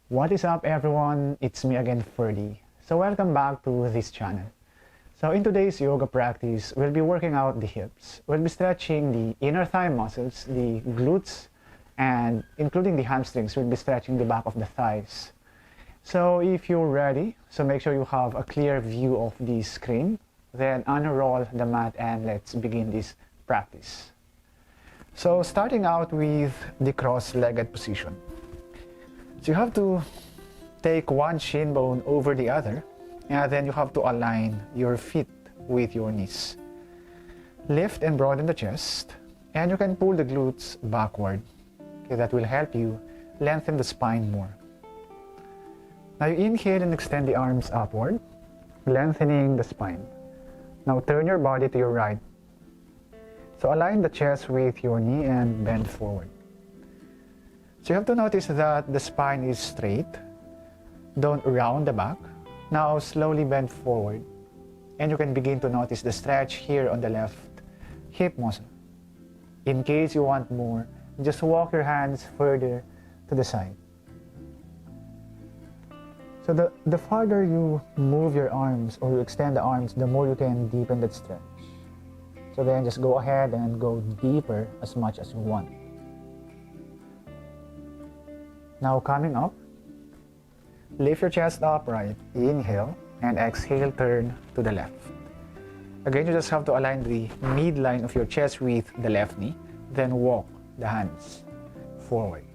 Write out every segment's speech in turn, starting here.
What is up everyone? It's me again, Ferdy. So welcome back to this channel. So in today's yoga practice, we'll be working out the hips. We'll be stretching the inner thigh muscles, the glutes, and including the hamstrings. We'll be stretching the back of the thighs. So if you're ready, so make sure you have a clear view of the screen. Then unroll the mat and let's begin this practice. So starting out with the cross-legged position. So you have to take one shin bone over the other, and then you have to align your feet with your knees. Lift and broaden the chest, and you can pull the glutes backward. Okay, that will help you lengthen the spine more. Now you inhale and extend the arms upward, lengthening the spine. Now turn your body to your right. So align the chest with your knee and bend forward. So you have to notice that the spine is straight. Don't round the back. Now slowly bend forward. And you can begin to notice the stretch here on the left hip muscle. In case you want more, just walk your hands further to the side. So the farther you move your arms or you extend the arms, the more you can deepen that stretch. So then just go ahead and go deeper as much as you want. Now coming up, lift your chest upright, inhale, and exhale, turn to the left. Again, you just have to align the midline of your chest with the left knee, then walk the hands forward.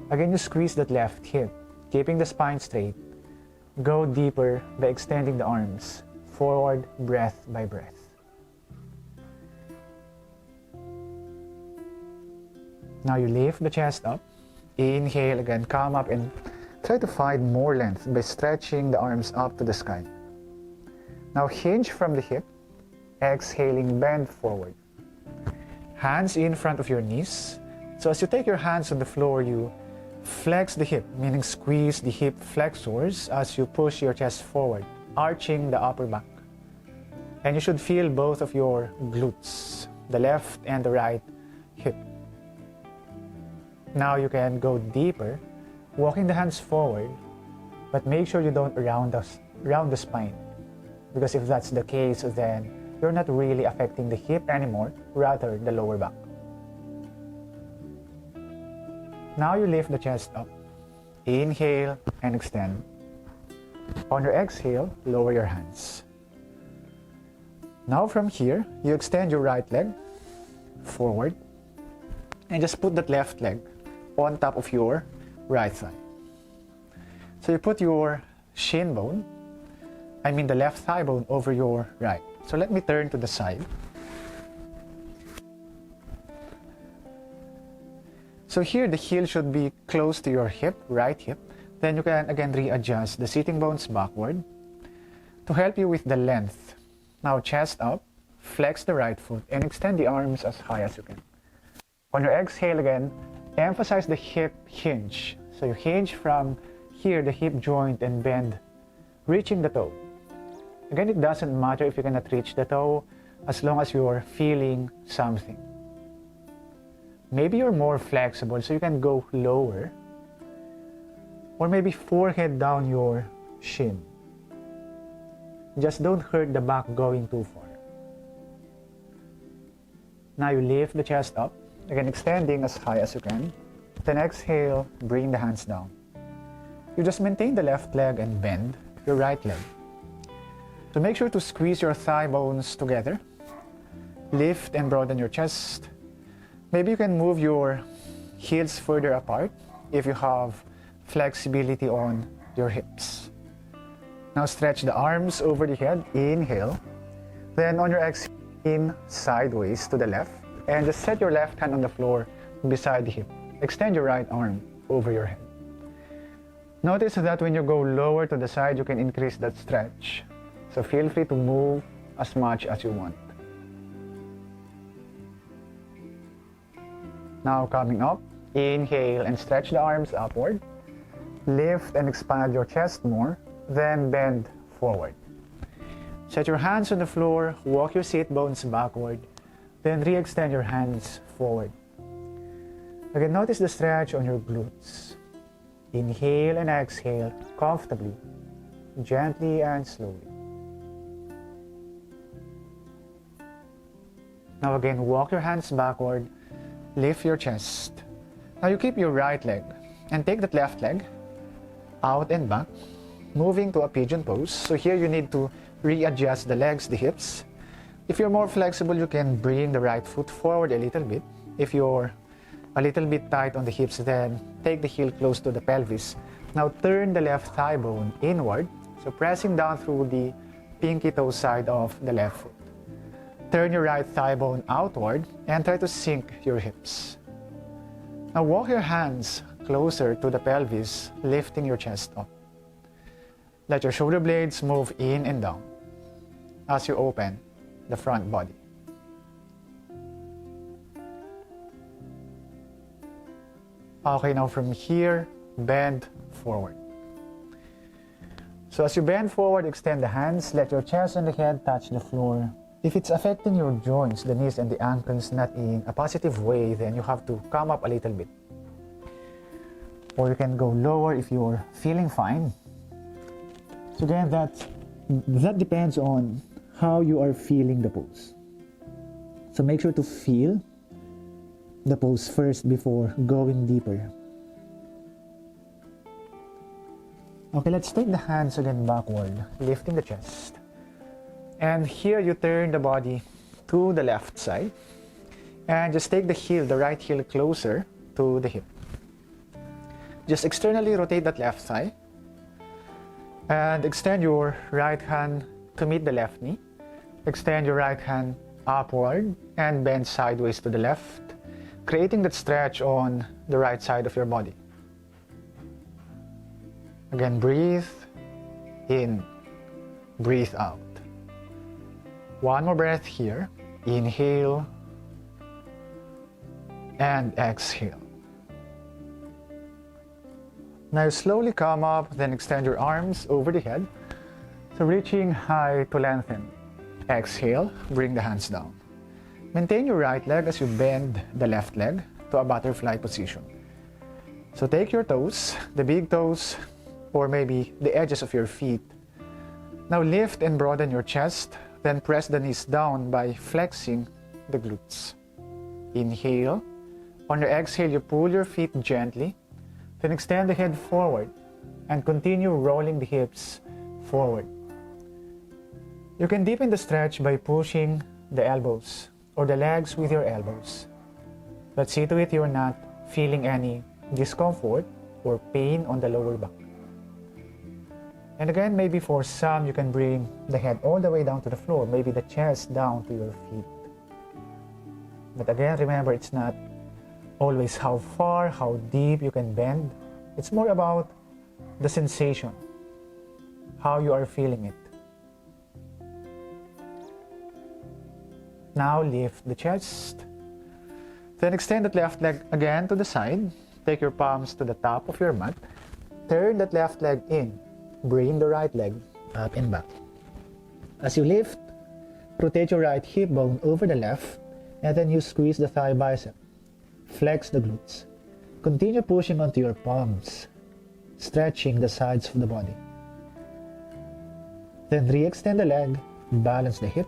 Again, you squeeze that left hip, keeping the spine straight. Go deeper by extending the arms, forward, breath by breath. Now you lift the chest up. Inhale again, come up and try to find more length by stretching the arms up to the sky. Now hinge from the hip, exhaling, bend forward. Hands in front of your knees. So as you take your hands on the floor, you flex the hip, meaning squeeze the hip flexors as you push your chest forward, arching the upper back. And you should feel both of your glutes, the left and the right hip. Now you can go deeper, walking the hands forward, but make sure you don't round the spine. Because if that's the case, then you're not really affecting the hip anymore, rather the lower back. Now you lift the chest up. Inhale and extend. On your exhale, lower your hands. Now from here, you extend your right leg forward and just put that left leg on top of your right thigh. So you put your shin bone, the left thigh bone over your right. So let me turn to the side. So here the heel should be close to your hip, right hip. Then you can again readjust the sitting bones backward to help you with the length. Now chest up, flex the right foot and extend the arms as high as you can. On your exhale again, emphasize the hip hinge. So you hinge from here, the hip joint, and bend, reaching the toe. Again, it doesn't matter if you cannot reach the toe as long as you're feeling something. Maybe you're more flexible, so you can go lower. Or maybe forehead down your shin. Just don't hurt the back going too far. Now you lift the chest up. Again, extending as high as you can. Then exhale, bring the hands down. You just maintain the left leg and bend your right leg. So make sure to squeeze your thigh bones together. Lift and broaden your chest. Maybe you can move your heels further apart if you have flexibility on your hips. Now stretch the arms over the head. Inhale. Then on your exhale, in sideways to the left. And just set your left hand on the floor beside the hip. Extend your right arm over your head. Notice that when you go lower to the side, you can increase that stretch. So feel free to move as much as you want. Now coming up, inhale and stretch the arms upward. Lift and expand your chest more, then bend forward. Set your hands on the floor, walk your sit bones backward, then re-extend your hands forward. Again, notice the stretch on your glutes. Inhale and exhale comfortably, gently and slowly. Now again, walk your hands backward, lift your chest. Now you keep your right leg and take that left leg out and back, moving to a pigeon pose. So here you need to readjust the legs, the hips. If you're more flexible, you can bring the right foot forward a little bit. If you're a little bit tight on the hips, then take the heel close to the pelvis. Now turn the left thigh bone inward, so pressing down through the pinky toe side of the left foot. Turn your right thigh bone outward and try to sink your hips. Now walk your hands closer to the pelvis, lifting your chest up. Let your shoulder blades move in and down as you open the front body. Okay, now from here, bend forward. So as you bend forward, extend the hands, let your chest and the head touch the floor. If it's affecting your joints, the knees and the ankles not in a positive way, then you have to come up a little bit. Or you can go lower if you're feeling fine. So again, that depends on how you are feeling the pose. So make sure to feel the pose first before going deeper. Okay, let's take the hands again backward, lifting the chest. And here you turn the body to the left side. And just take the heel, the right heel closer to the hip. Just externally rotate that left thigh. And extend your right hand to meet the left knee. Extend your right hand upward and bend sideways to the left, creating that stretch on the right side of your body. Again, breathe in, breathe out. One more breath here. Inhale and exhale. Now slowly come up, then extend your arms over the head. So reaching high to lengthen. Exhale, bring the hands down. Maintain your right leg as you bend the left leg to a butterfly position. So take your toes, the big toes, or maybe the edges of your feet. Now lift and broaden your chest, then press the knees down by flexing the glutes. Inhale. On your exhale, you pull your feet gently, then extend the head forward and continue rolling the hips forward. You can deepen the stretch by pushing the elbows or the legs with your elbows. But see to it you're not feeling any discomfort or pain on the lower back. And again, maybe for some, you can bring the head all the way down to the floor, maybe the chest down to your feet. But again, remember, it's not always how far, how deep you can bend. It's more about the sensation, how you are feeling it. Now lift the chest. Then extend that left leg again to the side. Take your palms to the top of your mat. Turn that left leg in. Bring the right leg up and back. As you lift, rotate your right hip bone over the left, and then you squeeze the thigh bicep. Flex the glutes. Continue pushing onto your palms, stretching the sides of the body. Then re-extend the leg, balance the hip.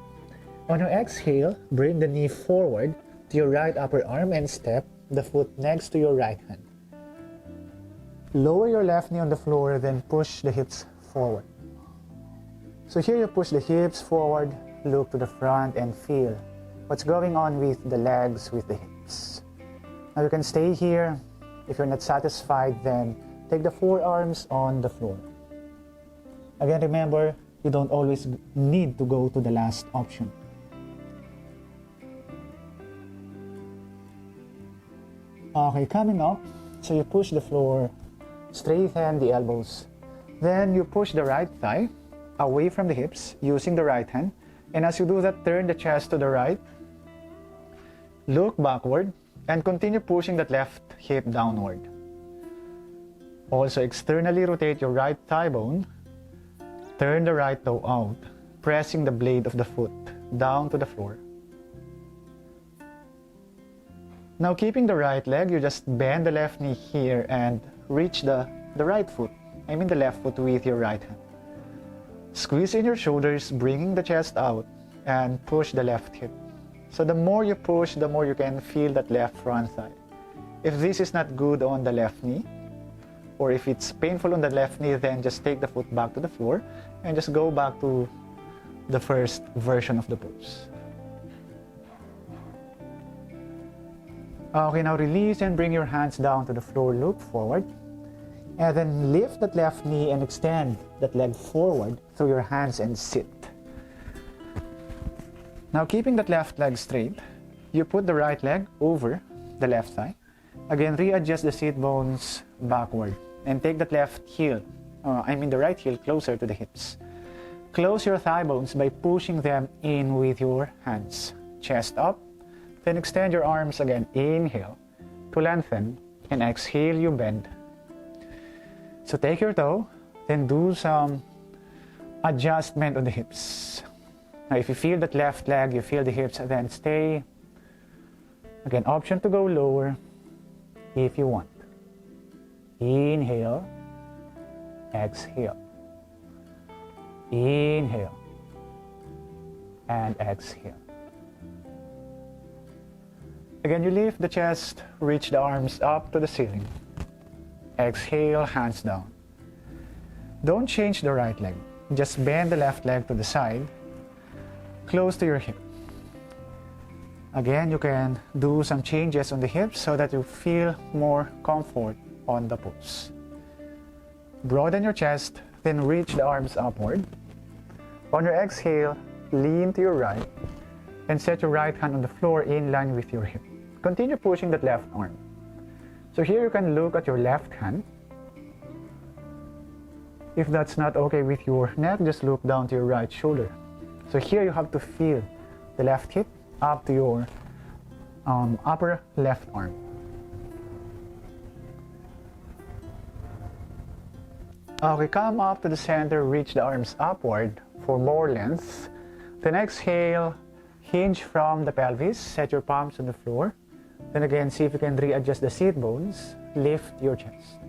On your exhale, bring the knee forward to your right upper arm and step the foot next to your right hand. Lower your left knee on the floor, then push the hips forward. So here you push the hips forward, look to the front and feel what's going on with the legs, with the hips. Now you can stay here. If you're not satisfied, then take the forearms on the floor. Again, remember, you don't always need to go to the last option. Okay, coming up, so you push the floor, straighten the elbows. Then you push the right thigh away from the hips using the right hand. And as you do that, turn the chest to the right. Look backward and continue pushing that left hip downward. Also externally rotate your right thigh bone. Turn the right toe out, pressing the blade of the foot down to the floor. Now keeping the right leg, you just bend the left knee here and reach the the right foot, I mean the left foot with your right hand. Squeeze in your shoulders, bringing the chest out, and push the left hip. So the more you push, the more you can feel that left front thigh. If this is not good on the left knee, or if it's painful on the left knee, then just take the foot back to the floor and just go back to the first version of the pose. Okay, now release and bring your hands down to the floor, look forward, and then lift that left knee and extend that leg forward through your hands and sit. Now keeping that left leg straight, you put the right leg over the left thigh. Again, readjust the seat bones backward and take that left heel, the right heel closer to the hips. Close your thigh bones by pushing them in with your hands. Chest up, then extend your arms again. Inhale to lengthen, and exhale, you bend. So take your toe, then do some adjustment on the hips. Now if you feel that left leg, you feel the hips, then stay. Again, option to go lower if you want. Inhale, exhale. Inhale and exhale. Again, you lift the chest, reach the arms up to the ceiling. Exhale, hands down. Don't change the right leg. Just bend the left leg to the side, close to your hip. Again, you can do some changes on the hips so that you feel more comfort on the pose. Broaden your chest, then reach the arms upward. On your exhale, lean to your right and set your right hand on the floor in line with your hip. Continue pushing that left arm. So here you can look at your left hand. If that's not okay with your neck, just look down to your right shoulder. So here you have to feel the left hip up to your upper left arm. Okay, come up to the center, reach the arms upward for more length. Then exhale, hinge from the pelvis, set your palms on the floor. Then again, see if you can readjust the seat bones, lift your chest.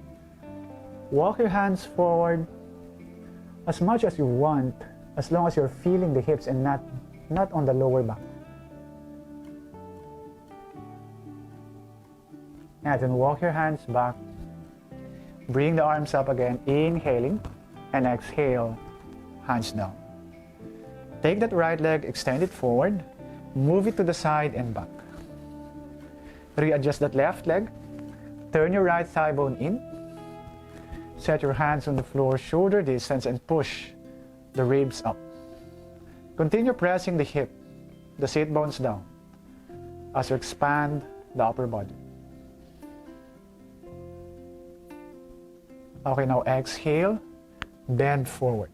Walk your hands forward as much as you want, as long as you're feeling the hips and not on the lower back. And then walk your hands back. Bring the arms up again, inhaling, and exhale, hands down. Take that right leg, extend it forward, move it to the side and back. Readjust that left leg, turn your right thigh bone in, set your hands on the floor, shoulder distance, and push the ribs up. Continue pressing the hip, the sit bones down, as you expand the upper body. Okay, now exhale, bend forward.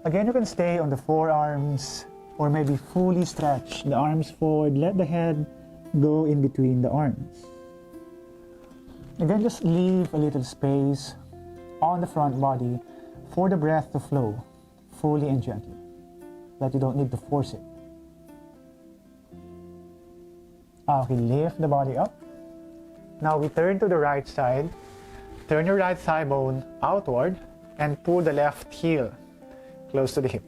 Again, you can stay on the forearms or maybe fully stretch the arms forward. Let the head go in between the arms. Again, just leave a little space on the front body for the breath to flow fully and gently, that you don't need to force it. Okay, lift the body up. Now we turn to the right side. Turn your right thigh bone outward and pull the left heel close to the hip.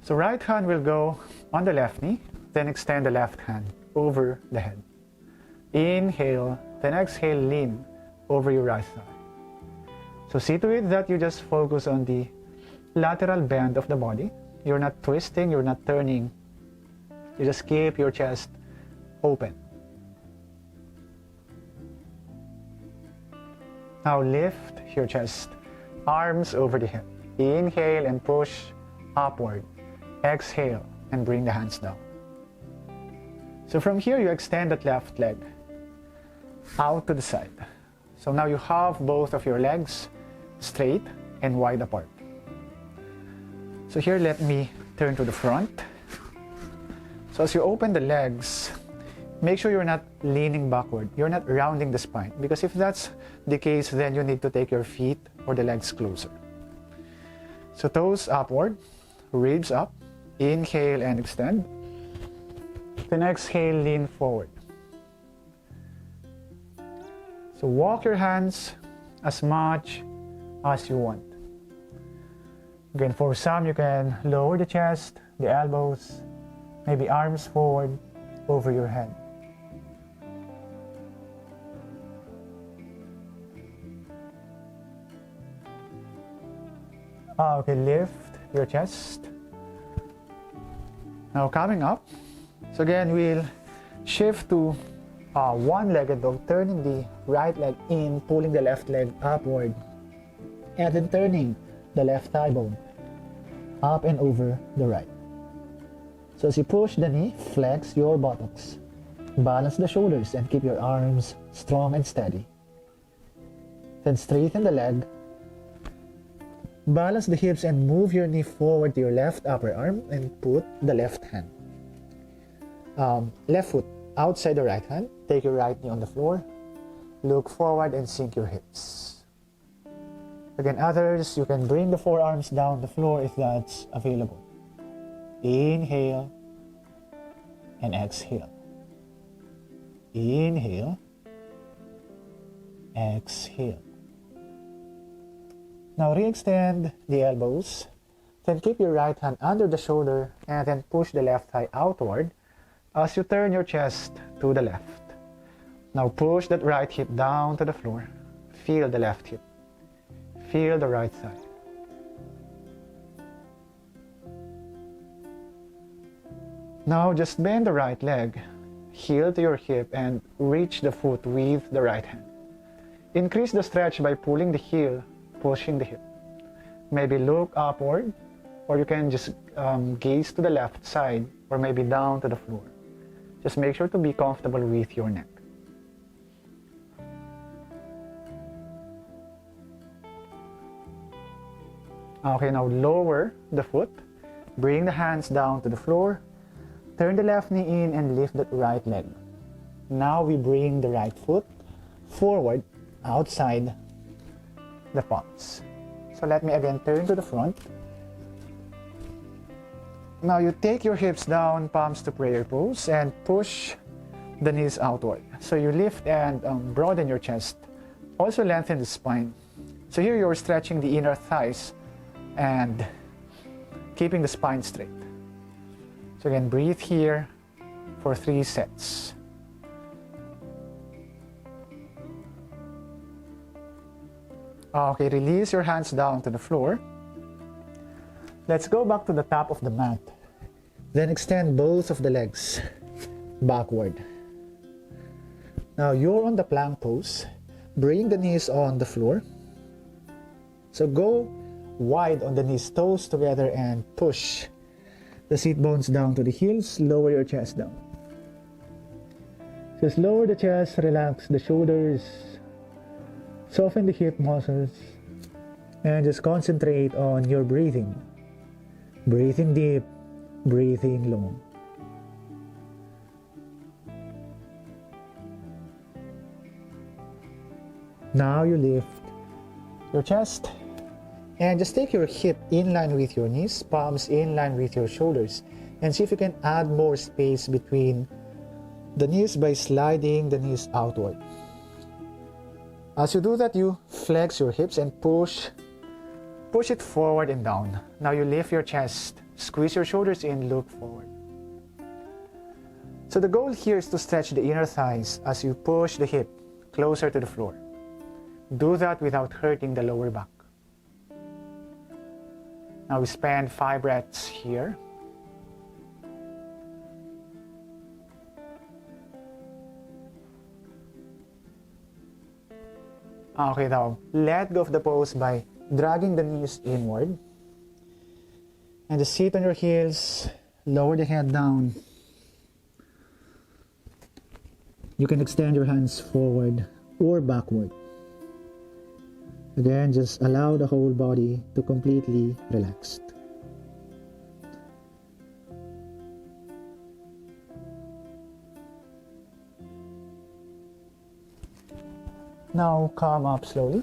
So right hand will go on the left knee, then extend the left hand over the head. Inhale, then exhale, lean over your right thigh. So see to it that you just focus on the lateral bend of the body. You're not twisting, you're not turning. You just keep your chest open. Now lift your chest, arms over the hip. Inhale and push upward. Exhale and bring the hands down. So from here, you extend that left leg out to the side. So now you have both of your legs straight and wide apart. So here, let me turn to the front. So as you open the legs, make sure you're not leaning backward. You're not rounding the spine, because if that's the case, then you need to take your feet or the legs closer. So toes upward, ribs up. Inhale and extend. Then exhale, lean forward. So walk your hands as much as you want. Again, for some, you can lower the chest, the elbows, maybe arms forward over your head. Okay, lift your chest. Now coming up. So again, we'll shift to one-legged dog, turning the right leg in, pulling the left leg upward, and then turning the left thigh bone up and over the right. So as you push the knee, flex your buttocks, balance the shoulders, and keep your arms strong and steady. Then straighten the leg, balance the hips, and move your knee forward to your left upper arm and put the left hand. Left foot outside the right hand. Take your right knee on the floor. Look forward and sink your hips. Again, others, you can bring the forearms down the floor if that's available. Inhale and exhale. Inhale, exhale. Now re-extend the elbows. Then keep your right hand under the shoulder and then push the left thigh outward as you turn your chest to the left. Now push that right hip down to the floor. Feel the left hip. Feel the right side. Now just bend the right leg, heel to your hip, and reach the foot with the right hand. Increase the stretch by pulling the heel, pushing the hip. Maybe look upward, or you can just gaze to the left side, or maybe down to the floor. Just make sure to be comfortable with your neck. Okay, now lower the foot. Bring the hands down to the floor. Turn the left knee in and lift that right leg. Now we bring the right foot forward outside the palms. So let me again turn to the front. Now you take your hips down, palms to prayer pose, and push the knees outward. So you lift and broaden your chest. Also lengthen the spine. So here you're stretching the inner thighs and keeping the spine straight. So again, breathe here for 3 sets. Okay, release your hands down to the floor. Let's go back to the top of the mat. Then extend both of the legs backward. Now you're on the plank pose. Bring the knees on the floor. So go wide on the knees, toes together, and push the seat bones down to the heels. Lower your chest down. Just lower the chest, relax the shoulders, soften the hip muscles, and just concentrate on your breathing. Breathing deep, breathing long. Now you lift your chest and just take your hip in line with your knees, palms in line with your shoulders, and see if you can add more space between the knees by sliding the knees outward. As you do that, you flex your hips and push it forward and down. Now you lift your chest, squeeze your shoulders in, look forward. So the goal here is to stretch the inner thighs as you push the hip closer to the floor. Do that without hurting the lower back. Now we spend 5 breaths here. Okay, now let go of the pose by dragging the knees inward. And just sit on your heels, lower the head down. You can extend your hands forward or backward. Again, just allow the whole body to completely relax. Now come up slowly.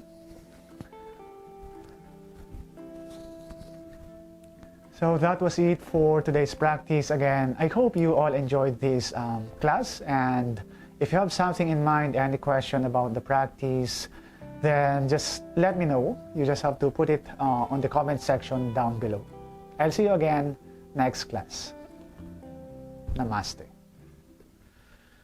So that was it for today's practice. Again, I hope you all enjoyed this class, and If you have something in mind, any question about the practice, then just let me know. You just have to put it on the comment section down below. I'll see you again next class. Namaste.